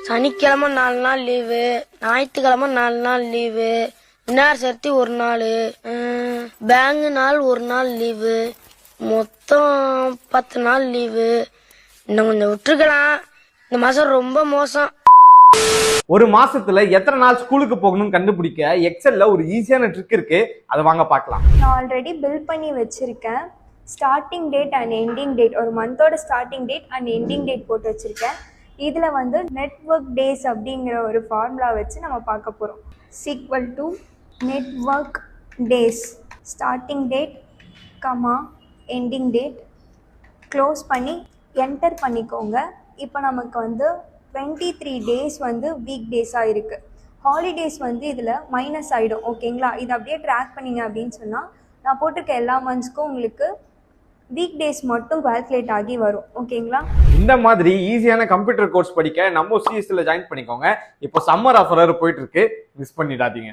சனிக்கிழமை 4 நாள் லீவு, ஞாயிற்றுக்கிழமை 4 நாள் லீவு, விநாயகர் சதுர்த்தி 1 நாள், பேங்க் நாள் 1 நாள் லீவு, மொத்தம் 10 நாள் லீவு. இன்னும் கொஞ்சம் விட்டுருக்கலாம். இந்த மாசம் ரொம்ப மோசம். ஒரு மாசத்துல எத்தனை நாள் ஸ்கூலுக்கு போகணும்னு கண்டுபிடிக்க எக்ஸல்ல ஒரு ஈஸியான ட்ரிக் இருக்கு. அதை வாங்க பார்க்கலாம். நான் ஆல்ரெடி பில் பண்ணி வச்சிருக்கேன். Starting date and ending date, ஒரு மந்தோட starting date and ending date போட்டு வச்சிருக்கேன். இதுல வந்து நெட்வொர்க் டேஸ் அப்படிங்கிற ஒரு ஃபார்முலா வச்சு நம்ம பார்க்க போறோம். Equal to network days, starting date comma ending date close பண்ணி என்டர் பண்ணிக்கோங்க. இப்போ நமக்கு வந்து 23 டேஸ் வந்து வீக் டேஸாக இருக்குது. ஹாலிடேஸ் வந்து இதில் மைனஸ் ஆகிடும். ஓகேங்களா? இதை அப்படியே ட்ராக் பண்ணிங்க அப்படின்னு சொன்னால் நான் போட்டிருக்க எல்லா மந்த்ஸ்க்கும் உங்களுக்கு வீக் டேஸ் மட்டும் கால்குலேட் ஆகி வரும். ஓகேங்களா? இந்த மாதிரி ஈஸியான கம்ப்யூட்டர் கோர்ஸ் படிக்க நம்ம சிஎஸ்ல ஜாயின் பண்ணிக்கோங்க. இப்போ சம்மர் ஆஃபர் போயிட்டு இருக்கு, மிஸ் பண்ணிடாதீங்க.